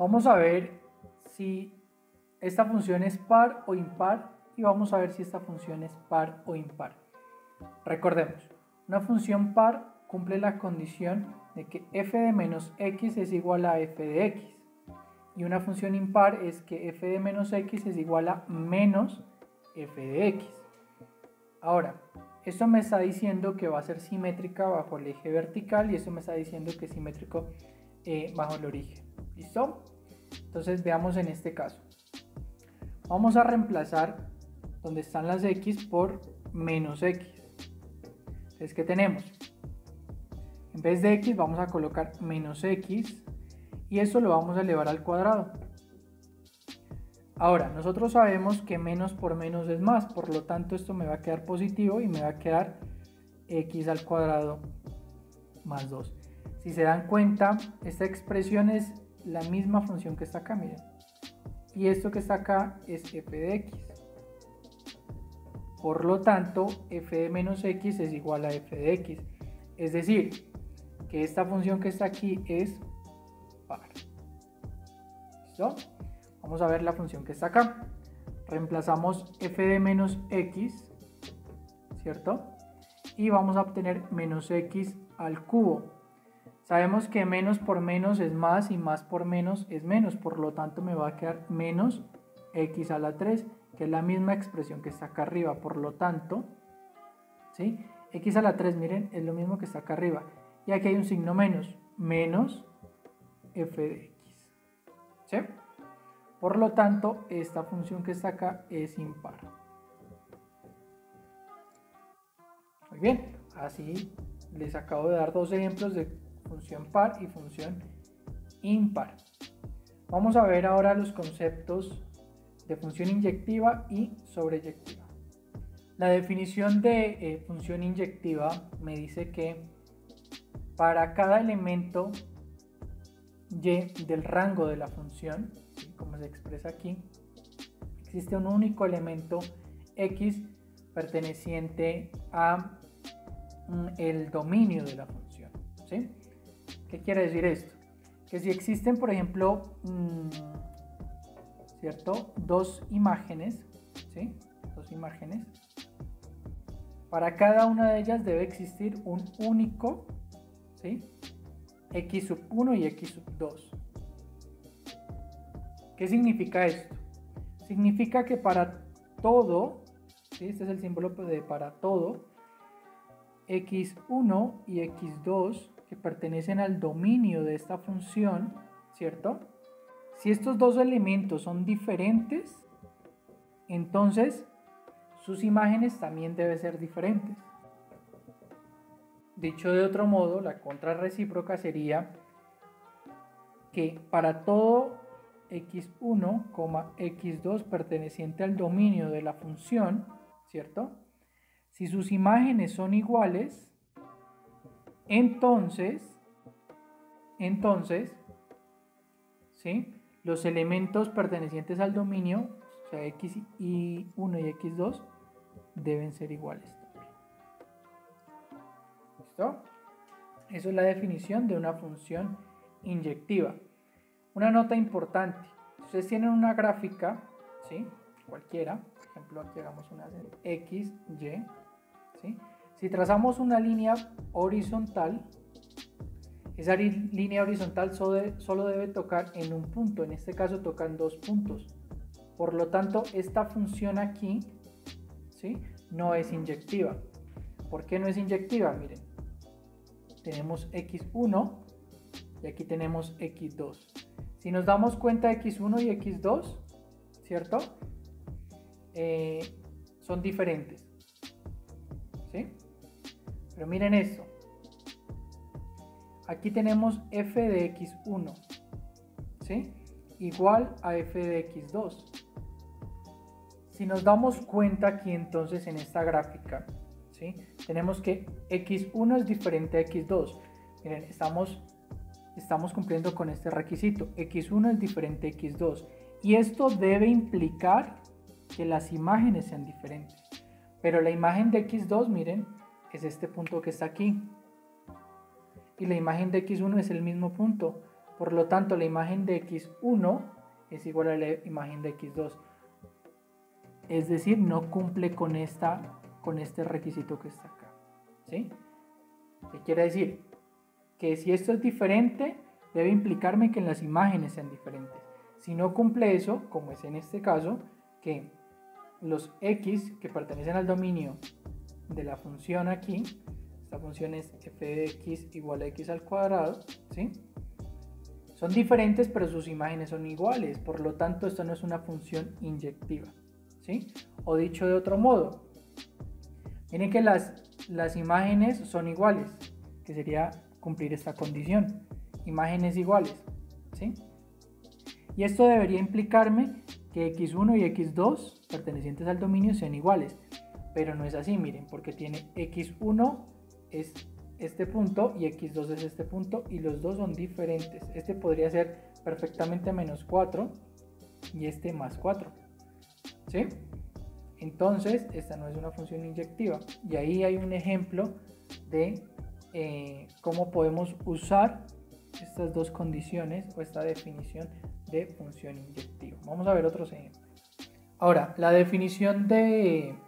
Vamos a ver si esta función es par o impar y vamos a ver si esta función es par o impar. Recordemos, una función par cumple la condición de que f de menos x es igual a f de x. Y una función impar es que f de menos x es igual a menos f de x. Ahora, esto me está diciendo que va a ser simétrica bajo el eje vertical y esto me está diciendo que es simétrico bajo el origen. ¿Listo? Entonces veamos en este caso. Vamos a reemplazar donde están las x por menos x. Entonces, ¿qué tenemos? En vez de x vamos a colocar menos x y esto lo vamos a elevar al cuadrado. Ahora, nosotros sabemos que menos por menos es más, por lo tanto esto me va a quedar positivo y me va a quedar x al cuadrado más 2. Si se dan cuenta, esta expresión es la misma función que está acá, miren. Y esto que está acá es f de x. Por lo tanto, f de menos x es igual a f de x. Es decir, que esta función que está aquí es par. ¿Listo? Vamos a ver la función que está acá. Reemplazamos f de menos x, ¿cierto? Y vamos a obtener menos x al cubo. Sabemos que menos por menos es más y más por menos es menos. Por lo tanto me va a quedar menos x a la 3, que es la misma expresión que está acá arriba. Por lo tanto, ¿sí? X a la 3, miren, es lo mismo que está acá arriba. Y aquí hay un signo menos, menos f de x. ¿Sí? Por lo tanto, esta función que está acá es impar. Muy bien, así les acabo de dar dos ejemplos de función par y función impar. Vamos a ver ahora los conceptos de función inyectiva y sobreyectiva. La definición de función inyectiva me dice que para cada elemento y del rango de la función, como se expresa aquí, existe un único elemento x perteneciente a el dominio de la función, ¿sí? ¿Qué quiere decir esto? Que si existen, por ejemplo, ¿cierto? Dos imágenes, ¿sí? Dos imágenes. Para cada una de ellas debe existir un único, ¿sí? X sub 1 y X sub 2. ¿Qué significa esto? Significa que para todo, ¿sí? Este es el símbolo de para todo, X1 y X2 que pertenecen al dominio de esta función, ¿cierto? Si estos dos elementos son diferentes, entonces sus imágenes también deben ser diferentes. Dicho de otro modo, la contrarrecíproca sería que para todo x1, x2 perteneciente al dominio de la función, ¿cierto? Si sus imágenes son iguales, entonces, ¿sí? Los elementos pertenecientes al dominio, o sea, x1 y x2, deben ser iguales también. ¿Listo? Eso es la definición de una función inyectiva. Una nota importante, si ustedes tienen una gráfica, ¿sí? Cualquiera, por ejemplo aquí hagamos una x, y, ¿sí? Si trazamos una línea horizontal, esa línea horizontal solo debe tocar en un punto, en este caso tocan dos puntos. Por lo tanto, esta función aquí, ¿sí? No es inyectiva. ¿Por qué no es inyectiva? Miren, tenemos x1 y aquí tenemos x2. Si nos damos cuenta, x1 y x2, ¿cierto? Son diferentes, ¿sí? Pero miren esto. Aquí tenemos f de x1, ¿sí? Igual a f de x2. Si nos damos cuenta aquí entonces en esta gráfica, ¿sí? Tenemos que x1 es diferente a x2. Miren, estamos cumpliendo con este requisito. x1 es diferente a x2. Y esto debe implicar que las imágenes sean diferentes. Pero la imagen de x2, miren, es este punto que está aquí. Y la imagen de x1 es el mismo punto. Por lo tanto, la imagen de x1 es igual a la imagen de x2. Es decir, no cumple con este requisito que está acá. ¿Sí? ¿Qué quiere decir? Que si esto es diferente, debe implicarme que las imágenes sean diferentes. Si no cumple eso, como es en este caso, que los x que pertenecen al dominio de la función aquí, esta función es f de x igual a x al cuadrado, ¿sí? Son diferentes, pero sus imágenes son iguales. Por lo tanto, esto no es una función inyectiva, ¿sí? O dicho de otro modo, miren que las imágenes son iguales, que sería cumplir esta condición. Imágenes iguales, ¿sí? Y esto debería implicarme que x1 y x2 pertenecientes al dominio sean iguales. Pero no es así, miren, porque tiene x1 es este punto y x2 es este punto y los dos son diferentes. Este podría ser perfectamente menos 4 y este más 4, ¿sí? Entonces, esta no es una función inyectiva. Y ahí hay un ejemplo de cómo podemos usar estas dos condiciones o esta definición de función inyectiva. Vamos a ver otros ejemplos. Ahora, la definición de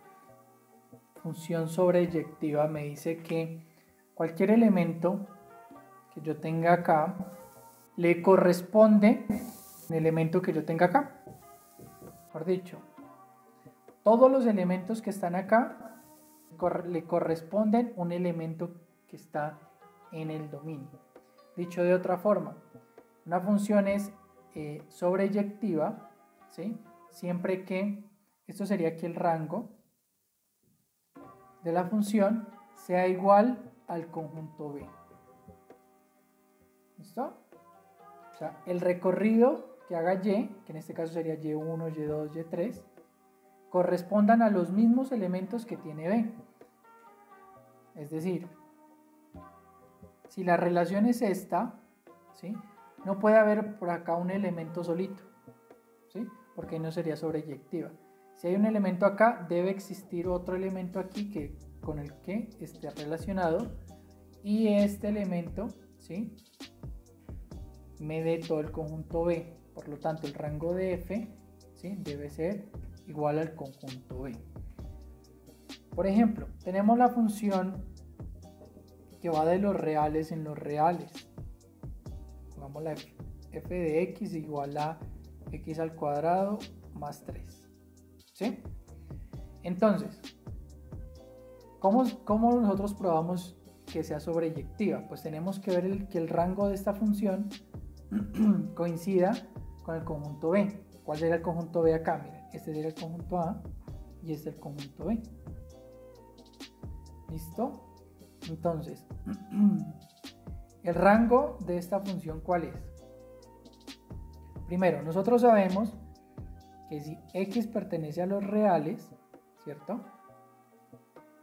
función sobreyectiva me dice que cualquier elemento que yo tenga acá le corresponde el elemento que yo tenga acá. Mejor dicho, todos los elementos que están acá le corresponden un elemento que está en el dominio. Dicho de otra forma, una función es sobreyectiva, ¿sí? Siempre que, esto sería aquí el rango de la función, sea igual al conjunto B. ¿Listo? O sea, el recorrido que haga Y, que en este caso sería Y1, Y2, Y3, correspondan a los mismos elementos que tiene B. Es decir, si la relación es esta, ¿sí? No puede haber por acá un elemento solito, ¿sí? Porque no sería sobreyectiva. Si hay un elemento acá, debe existir otro elemento aquí con el que esté relacionado y este elemento, ¿sí? Me dé todo el conjunto B. Por lo tanto, el rango de F, ¿sí? Debe ser igual al conjunto B. Por ejemplo, tenemos la función que va de los reales en los reales. Pongamos la f de x igual a x al cuadrado más 3. ¿Sí? Entonces, ¿cómo nosotros probamos que sea sobreyectiva? Pues tenemos que ver que el rango de esta función coincida con el conjunto B. ¿Cuál sería el conjunto B acá? Miren, este sería el conjunto A y este es el conjunto B. ¿Listo? Entonces, el rango de esta función, ¿cuál es? Primero, nosotros sabemos que si x pertenece a los reales, ¿cierto?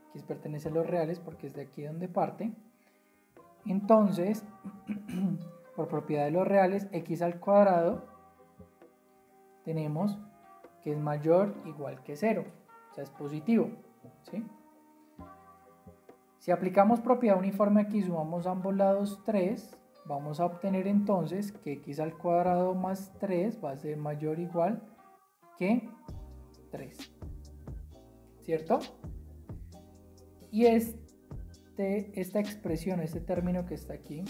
X pertenece a los reales porque es de aquí donde parte. Entonces, por propiedad de los reales, x al cuadrado, tenemos que es mayor o igual que 0, o sea, es positivo, ¿sí? Si aplicamos propiedad uniforme aquí, sumamos ambos lados 3, vamos a obtener entonces que x al cuadrado más 3 va a ser mayor o igual que 3, ¿cierto? Y esta expresión, este término que está aquí,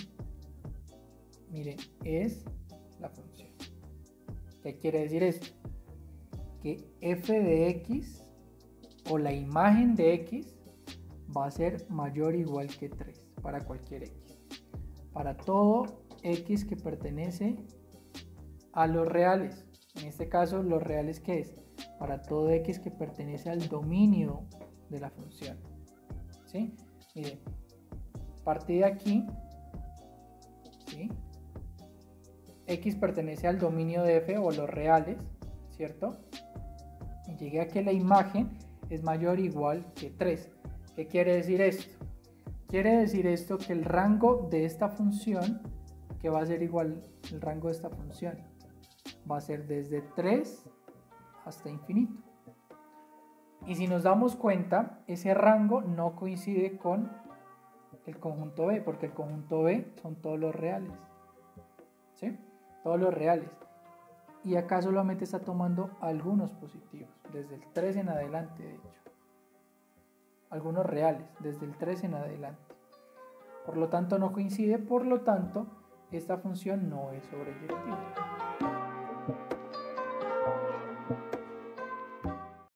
miren, es la función. ¿Qué quiere decir esto? Que f de x o la imagen de x va a ser mayor o igual que 3 para cualquier x. Para todo x que pertenece a los reales. En este caso, los reales, ¿qué es? Para todo x que pertenece al dominio de la función. ¿Sí? Miren, partí de aquí, ¿sí? X pertenece al dominio de f o los reales, ¿cierto? Y llegué a que la imagen es mayor o igual que 3. ¿Qué quiere decir esto? Quiere decir esto que el rango de esta función, que va a ser igual, el rango de esta función, va a ser desde 3 hasta infinito. Y si nos damos cuenta, ese rango no coincide con el conjunto B, porque el conjunto B son todos los reales, ¿sí? Todos los reales. Y acá solamente está tomando algunos positivos, desde el 3 en adelante, de hecho. Algunos reales, desde el 3 en adelante. Por lo tanto, no coincide, por lo tanto, esta función no es sobreyectiva.